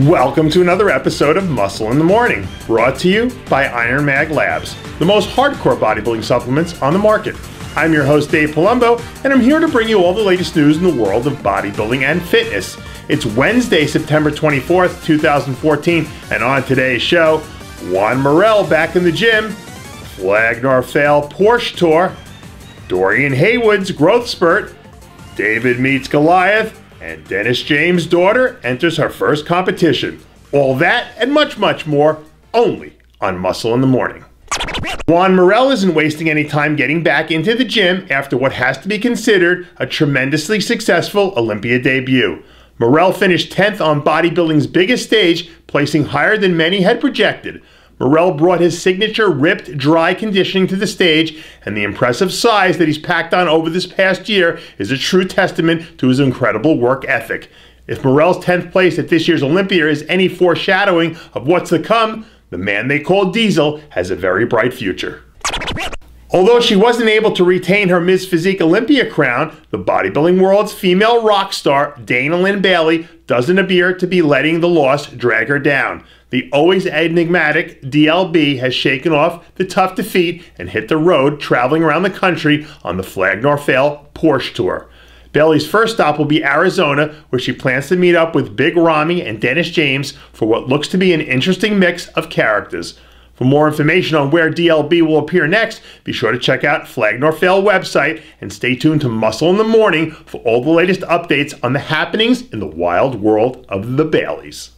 Welcome to another episode of Muscle in the Morning, brought to you by Iron Mag Labs, the most hardcore bodybuilding supplements on the market. I'm your host, Dave Palumbo, and I'm here to bring you all the latest news in the world of bodybuilding and fitness. It's Wednesday, September 24th, 2014, and on today's show, Juan Morel back in the gym, Flag Nor Fail Porsche Tour, Dorian Haywood's growth spurt, David meets Goliath, and Dennis James' daughter enters her first competition. All that and much, much more, only on Muscle in the Morning. Juan Morel isn't wasting any time getting back into the gym after what has to be considered a tremendously successful Olympia debut. Morel finished 10th on bodybuilding's biggest stage, placing higher than many had projected. Morel brought his signature ripped, dry conditioning to the stage, and the impressive size that he's packed on over this past year is a true testament to his incredible work ethic. If Morel's 10th place at this year's Olympia is any foreshadowing of what's to come, the man they call Diesel has a very bright future. Although she wasn't able to retain her Ms. Physique Olympia crown, the bodybuilding world's female rock star, Dana Linn Bailey, doesn't appear to be letting the loss drag her down. The always enigmatic DLB has shaken off the tough defeat and hit the road, traveling around the country on the Flag Nor Fail Porsche Tour. Bailey's first stop will be Arizona, where she plans to meet up with Big Ramy and Dennis James for what looks to be an interesting mix of characters. For more information on where DLB will appear next, be sure to check out Flag Nor Fail website and stay tuned to Muscle in the Morning for all the latest updates on the happenings in the wild world of the Baileys.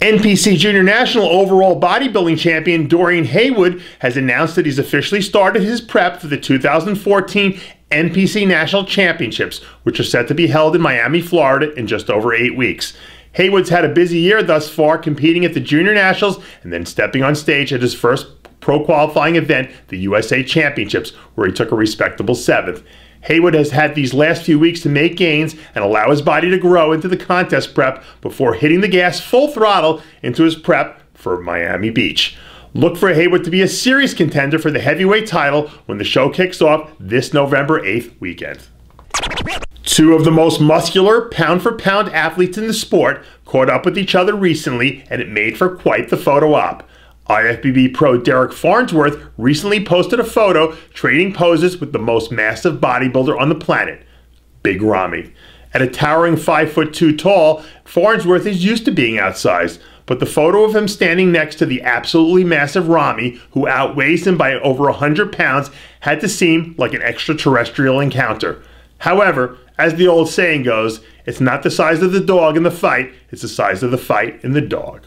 NPC Junior National Overall Bodybuilding Champion Dorian Haywood has announced that he's officially started his prep for the 2014 NPC National Championships, which are set to be held in Miami, Florida in just over 8 weeks. Haywood's had a busy year thus far, competing at the Junior Nationals and then stepping on stage at his first pro qualifying event, the USA Championships, where he took a respectable 7th. Haywood has had these last few weeks to make gains and allow his body to grow into the contest prep before hitting the gas full throttle into his prep for Miami Beach. Look for Haywood to be a serious contender for the heavyweight title when the show kicks off this November 8th weekend. Two of the most muscular pound-for-pound athletes in the sport caught up with each other recently, and it made for quite the photo op. IFBB pro Derek Farnsworth recently posted a photo trading poses with the most massive bodybuilder on the planet, Big Ramy. At a towering 5'2" tall, Farnsworth is used to being outsized, but the photo of him standing next to the absolutely massive Ramy, who outweighs him by over 100 pounds, had to seem like an extraterrestrial encounter. However, as the old saying goes, it's not the size of the dog in the fight, it's the size of the fight in the dog.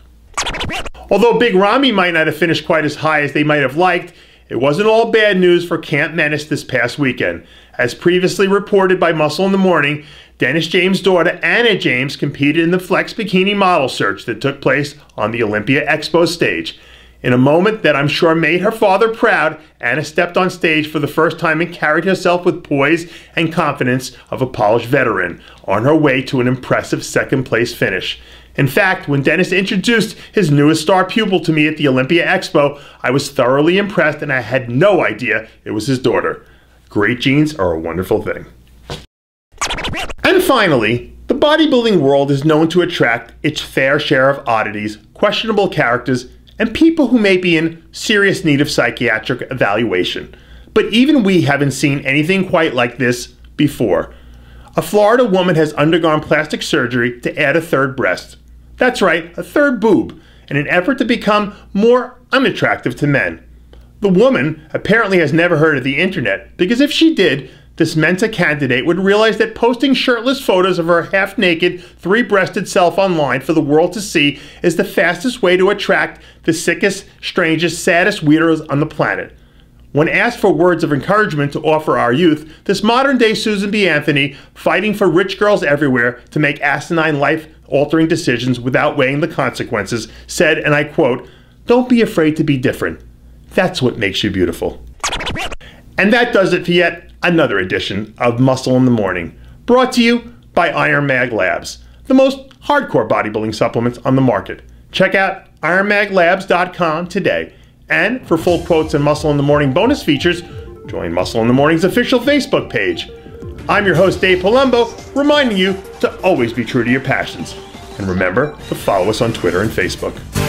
Although Big Ramy might not have finished quite as high as they might have liked, it wasn't all bad news for Camp Menace this past weekend. As previously reported by Muscle in the Morning, Dennis James' daughter Anna James competed in the Flex Bikini model search that took place on the Olympia Expo stage. In a moment that I'm sure made her father proud, Anna stepped on stage for the first time and carried herself with poise and confidence of a polished veteran, on her way to an impressive second-place finish. In fact, when Dennis introduced his newest star pupil to me at the Olympia Expo, I was thoroughly impressed and I had no idea it was his daughter. Great genes are a wonderful thing. And finally, the bodybuilding world is known to attract its fair share of oddities, questionable characters, and people who may be in serious need of psychiatric evaluation. But even we haven't seen anything quite like this before. A Florida woman has undergone plastic surgery to add a third breast. That's right, a third boob, in an effort to become more unattractive to men. The woman apparently has never heard of the internet, because if she did, this Mensa candidate would realize that posting shirtless photos of her half-naked, three-breasted self online for the world to see is the fastest way to attract the sickest, strangest, saddest weirdos on the planet. When asked for words of encouragement to offer our youth, this modern-day Susan B. Anthony, fighting for rich girls everywhere to make asinine life-altering decisions without weighing the consequences, said, and I quote, "Don't be afraid to be different. That's what makes you beautiful." And that does it for yet another edition of Muscle in the Morning, brought to you by Iron Mag Labs, the most hardcore bodybuilding supplements on the market. Check out ironmaglabs.com today. And for full quotes and Muscle in the Morning bonus features, join Muscle in the Morning's official Facebook page. I'm your host, Dave Palumbo, reminding you to always be true to your passions. And remember to follow us on Twitter and Facebook.